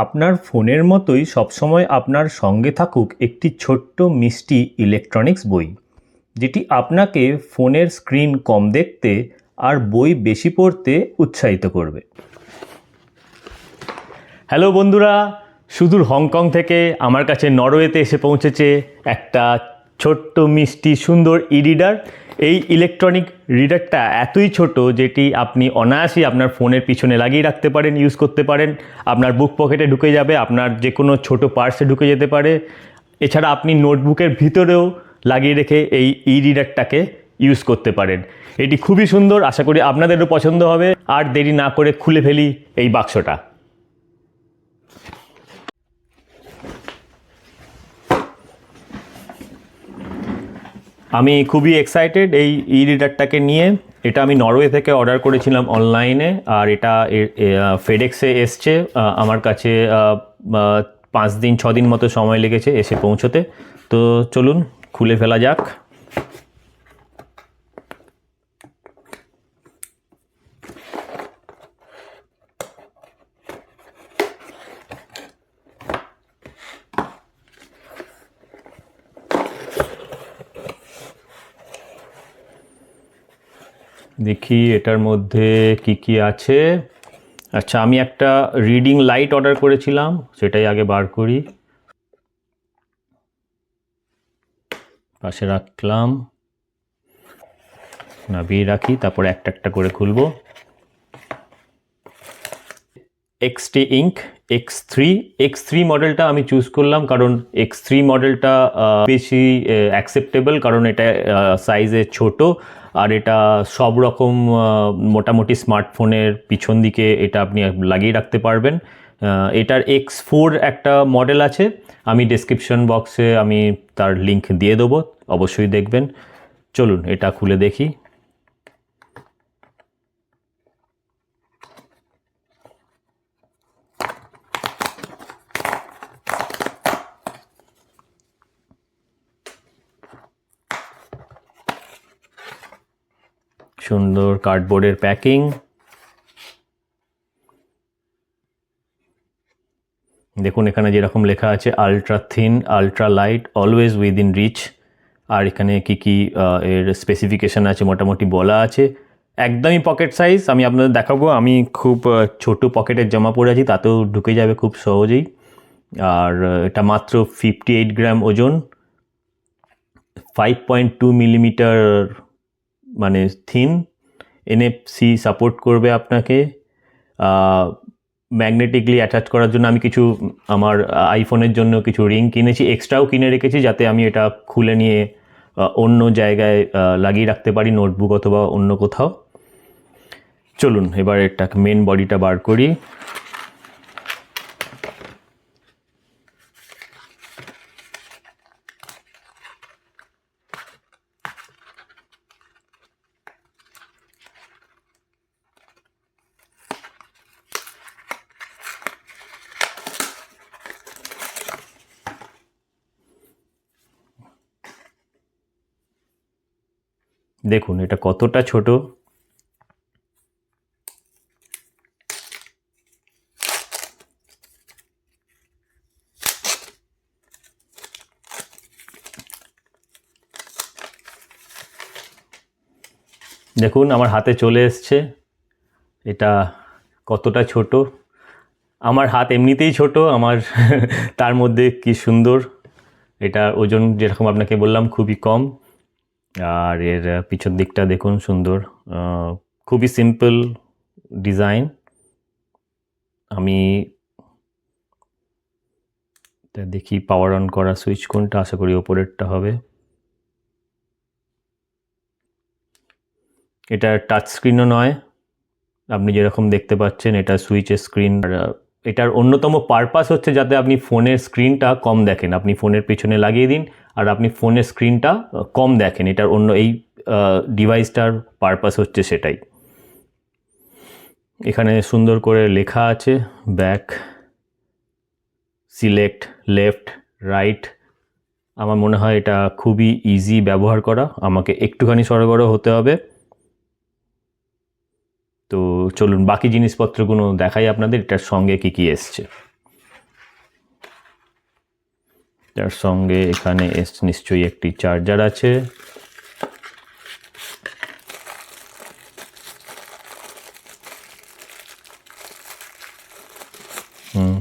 আপনার ফোনের মতোই সবসময় আপনার সঙ্গে থাকুক একটি ছোট্ট মিষ্টি ইলেকট্রনিক্স বই, যেটি আপনাকে ফোনের স্ক্রিন কম দেখতে আর বই বেশি পড়তে উৎসাহিত করবে। হ্যালো বন্ধুরা, সুদূর হংকং থেকে আমার কাছে নরওয়েতে এসে পৌঁছেছে একটা ছোট্ট মিষ্টি সুন্দর ই রিডার। এই ইলেকট্রনিক রিডারটা এতই ছোট যেটি আপনি অনায়াসেই আপনার ফোনের পিছনে লাগিয়ে রাখতে পারেন, ইউজ করতে পারেন। আপনার বুক পকেটে ঢুকে যাবে, আপনার যে কোনো ছোটো পার্সে ঢুকে যেতে পারে। এছাড়া আপনি নোটবুকের ভিতরেও লাগিয়ে রেখে এই ই রিডারটাকে ইউজ করতে পারেন। এটি খুবই সুন্দর, আশা করি আপনাদেরও পছন্দ হবে। আর দেরি না করে খুলে ফেলি এই বাক্সটা। আমি খুবই এক্সাইটেড এই ই রিডারটাকে নিয়ে। এটা আমি নরওয়ে থেকে অর্ডার করেছিলাম অনলাইনে, আর এটা ফেডেক্সে এসছে আমার কাছে। 5-6 দিন মতো সময় লেগেছে এসে পৌঁছতে। তো চলুন খুলে ফেলা যাক। দেখি এটার মধ্যে কি কি আছে। আচ্ছা, আমি একটা রিডিং লাইট অর্ডার করেছিলাম, সেটাই আগে বার করি। পাশে রাখলাম, নামিয়ে রাখি, তারপর একটা একটা করে খুলবো। এক্সটি ইঙ্ক X3 মডেলটা আমি চুজ করলাম, কারণ X3 মডেলটা বেশি অ্যাকসেপ্টেবল, কারণ এটা সাইজে ছোট, আর এটা সব রকম মোটামুটি স্মার্টফোনের পিছন দিকে এটা আপনি লাগিয়ে রাখতে পারবেন। এটার X4 একটা মডেল আছে, আমি ডেসক্রিপশন বক্সে আমি তার লিঙ্ক দিয়ে দেবো, অবশ্যই দেখবেন। চলুন এটা খুলে দেখি। সুন্দর কার্ডবোর্ডের প্যাকিং। দেখুন এখানে যেরকম লেখা আছে ultra thin, ultra light, always within reach. আর এখানে কি কি এর স্পেসিফিকেশান আছে মোটামুটি বলা আছে। একদমই পকেট সাইজ, আমি আপনাদের দেখাবো। আমি খুব ছোট পকেটের জামা পরে আছি, তাতেও ঢুকে যাবে খুব সহজেই। আর এটা মাত্র 58 গ্রাম ওজন, 5.2 মিলিমিটার মানে থিন। NFC সাপোর্ট করবে আপনাকে। ম্যাগনেটিকলি অ্যাটাচ করার জন্য আমি কিছু আমার আইফোনের জন্য কিছু রিং কিনেছি, এক্সট্রাও কিনে রেখেছি, যাতে আমি এটা খুলে নিয়ে অন্য জায়গায় লাগিয়ে রাখতে পারি, নোটবুক অথবা অন্য কোথাও। চলুন এবার এটা মেন বডিটা বার করি। দেখুন এটা কতটা ছোট। দেখুন আমার হাতে চলে এসছে। এটা কতটা ছোট, আমার হাত এমনিতেই ছোট আমার তার মধ্যে কি সুন্দর। এটা ওজন যেরকম আপনাকে বললাম খুবই কম। আর এর পিছন দিকটা দেখুন সুন্দর, খুবই সিম্পল ডিজাইন। আমি দেখি পাওয়ার অন করা সুইচ কোনটা, আশা করি ওপরেরটা হবে। এটা টাচ স্ক্রিনও নয়, আপনি যেরকম দেখতে পাচ্ছেন এটা সুইচের স্ক্রিন। এটার অন্যতম পারপাস হচ্ছে যাতে আপনি ফোনের স্ক্রিনটা কম দেখেন। আপনি ফোনের পেছনে লাগিয়ে দিন আর আপনি ফোনের স্ক্রিনটা কম দেখেন, এটার অন্য এই ডিভাইসটার পারপাস হচ্ছে সেটাই। এখানে সুন্দর করে লেখা আছে ব্যাক, সিলেক্ট, লেফট, রাইট। আমার মনে হয় এটা খুবই ইজি ব্যবহার করা, আমাকে একটুখানি সরগরম হতে হবে। তো চলুন বাকি জিনিসপত্রগুলো দেখাই আপনাদের, এটার সঙ্গে কি কি এসছে। তার সঙ্গে এখানে নিশ্চয়ই একটি চার্জার আছে।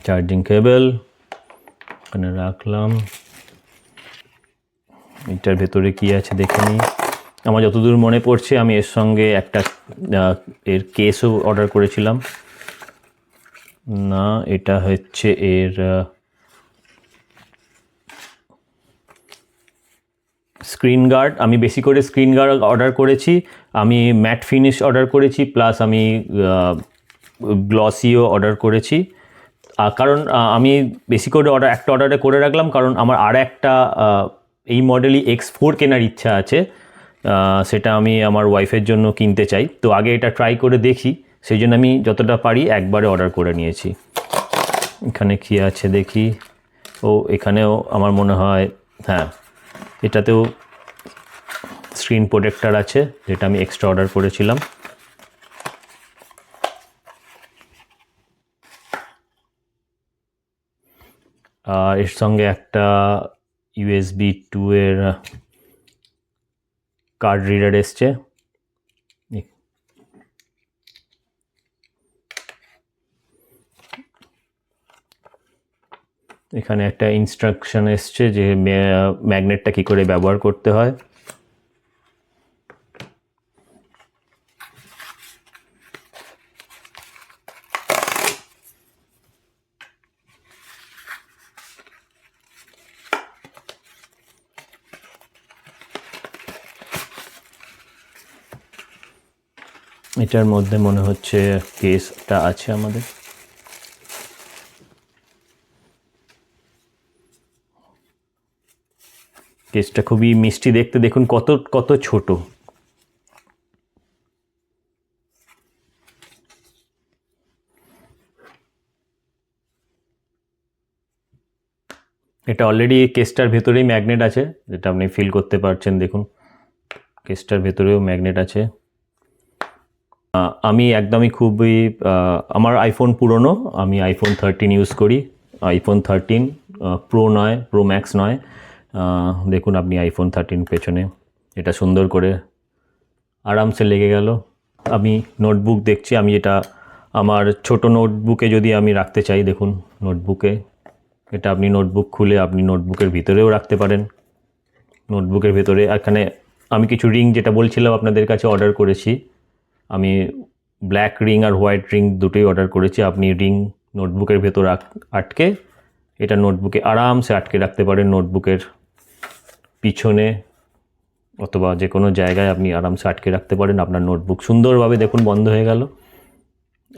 চার্জিং কেবল এখানে রাখলাম। এটার ভেতরে কি আছে দেখে নিই। আমার যতদূর মনে পড়ছে আমি এর সঙ্গে একটা এর কেসও অর্ডার করেছিলাম। না, এটা হচ্ছে এর স্ক্রিন গার্ড। আমি বেশি করে স্ক্রিন গার্ড অর্ডার করেছি। আমি ম্যাট ফিনিশ অর্ডার করেছি, প্লাস আমি গ্লসিও অর্ডার করেছি। কারণ আমি বেশি করে একটা অর্ডারে করে রাখলাম, কারণ আমার আর একটা এই মডেলই X4 কেনার ইচ্ছা আছে। সেটা আমি আমার ওয়াইফের জন্য কিনতে চাই। তো আগে এটা ট্রাই করে দেখি, সেই জন্য আমি যতটা পারি একবারে অর্ডার করে নিয়েছি। এখানে কী আছে দেখি। এখানেও আমার মনে হয়, হ্যাঁ, এটাতেও স্ক্রিন প্রোটেক্টর আছে, যেটা আমি এক্সট্রা অর্ডার করেছিলাম। আর এর সঙ্গে একটা USB 2 এর কার্ড রিডার এসছে। এখানে একটা ইনস্ট্রাকশন এসছে যে ম্যাগনেটটা কী করে ব্যবহার করতে হয়। এটার মধ্যে মনে হচ্ছে কেসটা আছে আমাদের। কেসটা খুবই মিষ্টি দেখতে, দেখুন কত কত ছোট। এটা অলরেডি কেসটার ভেতরেই ম্যাগনেট আছে, যেটা আপনি ফিল করতে পারছেন। দেখুন কেসটার ভেতরেও ম্যাগনেট আছে। আমি একদমই খুবই আমার আইফোন পুরনো, আমি আইফোন 13 ইউজ করি। আইফোন 13 প্রো নয়, প্রো ম্যাক্স নয়। দেখুন আপনি আইফোন 13 পেছনে এটা সুন্দর করে আরামসে লেগে গেল। আমি নোটবুক দেখছি, আমি এটা আমার ছোট নোটবুকে যদি আমি রাখতে চাই, দেখুন নোটবুকে এটা আপনি নোটবুক খুলে আপনি নোটবুকের ভিতরেও রাখতে পারেন। নোটবুকের ভেতরে এখানে আমি কিছু রিং, যেটা বলছিলাম আপনাদের কাছে, অর্ডার করেছি। আমি ব্ল্যাক রিং আর হোয়াইট রিং দুটোই অর্ডার করেছি। আপনি রিং নোটবুকের ভেতর আটকে এটা নোটবুকে আরামসে আটকে রাখতে পারেন, নোটবুকের পিছনে অথবা যে কোনো জায়গায় আপনি আরামসে আটকে রাখতে পারেন আপনার নোটবুক। সুন্দরভাবে দেখুন বন্ধ হয়ে গেল।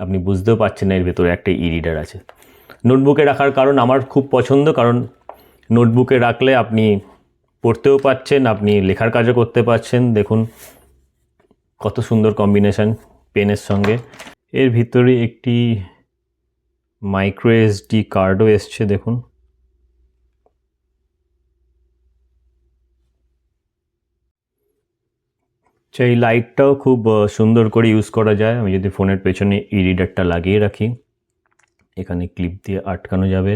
আপনি বুঝতেও পারছেন না এর ভেতরে একটা ই-রিডার আছে। নোটবুকে রাখার কারণ আমার খুব পছন্দ, কারণ নোটবুকে রাখলে আপনি পড়তেও পারছেন, আপনি লেখার কাজও করতে পারছেন। দেখুন কত সুন্দর কম্বিনেশন পেনের সঙ্গে। এর ভিতরে একটি মাইক্রো এসডি কার্ডও এসছে, দেখুন। এই লাইটটাও খুব সুন্দর করে ইউজ করা যায়। আমি যদি ফোনের পেছনে ই রিডারটা লাগিয়ে রাখি, এখানে ক্লিপ দিয়ে আটকানো যাবে।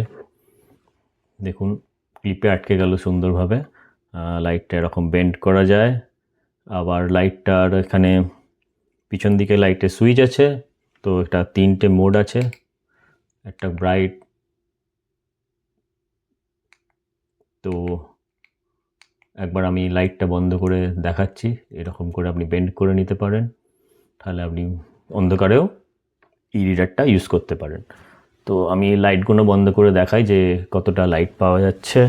দেখুন ক্লিপে আটকে গেল সুন্দরভাবে। লাইটটা এরকম বেন্ড করা যায়। আবার লাইটটার এখানে পিছন দিকে লাইটের সুইচ আছে। তো এটা 3টে মোড আছে, একটা ব্রাইট। তো একবার আমি লাইটটা বন্ধ করে দেখাচ্ছি, এরকম করে আপনি বেন্ড করে নিতে পারেন, তাহলে আপনি অন্ধকারেও ই রিডারটা ইউজ করতে পারেন। তো আমি লাইটগুলো বন্ধ করে দেখাই যে কতটা লাইট পাওয়া যাচ্ছে।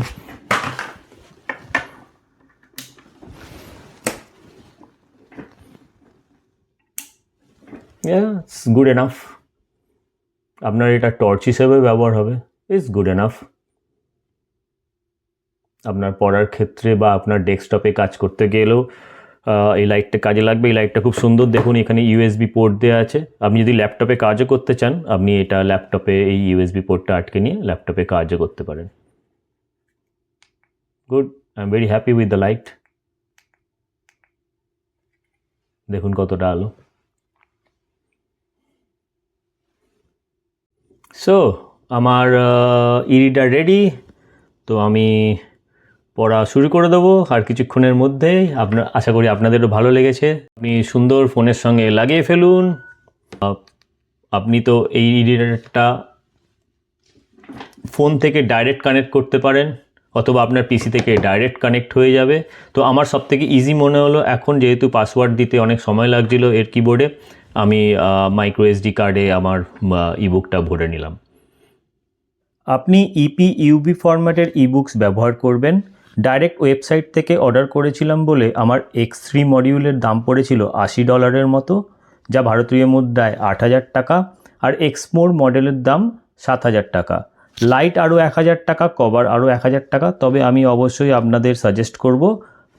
It's good enough. আপনার এটা টর্চ হিসেবে ব্যবহার হবে, ইটস গুড এনাফ। আপনার পড়ার ক্ষেত্রে বা আপনার ডেস্কটপে কাজ করতে গেলেও এই লাইটটা কাজে লাগবে। এই লাইটটা খুব সুন্দর, দেখুন এখানে ইউএসবি পোর্ট দেওয়া আছে। আপনি যদি ল্যাপটপে কাজও করতে চান, আপনি এটা ল্যাপটপে এই ইউএসবি পোর্টটা আটকে নিয়ে ল্যাপটপে কাজও করতে পারেন। Good, I am very happy with the light. দেখুন কতটা আলো। সো আমার ই রিডার রেডি। তো আমি পড়া শুরু করে দেবো আর কিছুক্ষণের মধ্যেই। আশা করি আপনাদেরও ভালো লেগেছে। আপনি সুন্দর ফোনের সঙ্গে লাগিয়ে ফেলুন। আপনি তো এই রিডারটা ফোন থেকে ডাইরেক্ট কানেক্ট করতে পারেন, অথবা আপনার পিসি থেকে ডাইরেক্ট কানেক্ট হয়ে যাবে। তো আমার সবথেকে ইজি মনে হলো এখন, যেহেতু পাসওয়ার্ড দিতে অনেক সময় লাগছিল এর কিবোর্ডে, আমি মাইক্রো এসডি কার্ডে আমার ইবুকটা ভরে নিলাম। আপনি ইউবি ফরম্যাটের ইবুকস ব্যবহার করবেন। ডাইরেক্ট ওয়েবসাইট থেকে অর্ডার করেছিলাম বলে আমার X3 মডিউলের দাম পড়েছিল $80 মতো, যা ভারতীয় মুদ্রায় 8,000 টাকা। আর এক্সমোর মডেলের দাম 7,000 টাকা। লাইট আরও 1,000 টাকা, কভার আরও 1,000 টাকা। তবে আমি অবশ্যই আপনাদের সাজেস্ট করব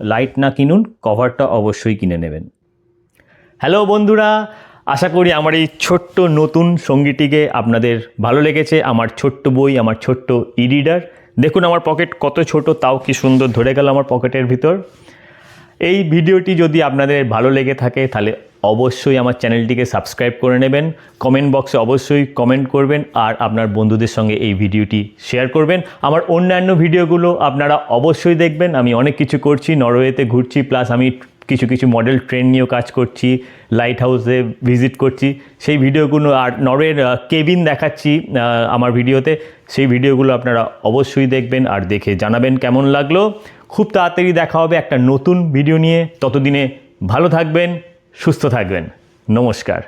লাইট না কিনুন, কভারটা অবশ্যই কিনে নেবেন। হ্যালো বন্ধুরা, আশা করি আমার এই ছোট্ট নতুন সঙ্গীটিকে আপনাদের ভালো লেগেছে। আমার ছোট্ট বই, আমার ছোট্ট রিডার। দেখুন আমার পকেট কত ছোট, তাও কি সুন্দর ধরে গেল আমার পকেটের ভিতর। এই ভিডিওটি যদি আপনাদের ভালো লেগে থাকে তাহলে অবশ্যই আমার চ্যানেলটিকে সাবস্ক্রাইব করে নেবেন। কমেন্ট বক্সে অবশ্যই কমেন্ট করবেন আর আপনার বন্ধুদের সঙ্গে এই ভিডিওটি শেয়ার করবেন। আমার অন্যান্য ভিডিওগুলো আপনারা অবশ্যই দেখবেন। আমি অনেক কিছু করছি, নরওয়েতে ঘুরছি, প্লাস আমি কিছু মডেল ট্রেন নিয়েও কাজ করছি, লাইট হাউসে ভিজিট করছি, সেই ভিডিওগুলো, আর নরওয়ের কেবিন দেখাচ্ছি আমার ভিডিওতে। সেই ভিডিওগুলো আপনারা অবশ্যই দেখবেন আর দেখে জানাবেন কেমন লাগলো। খুব তাড়াতাড়ি দেখা হবে একটা নতুন ভিডিও নিয়ে। ততদিনে ভালো থাকবেন, সুস্থ থাকবেন। নমস্কার।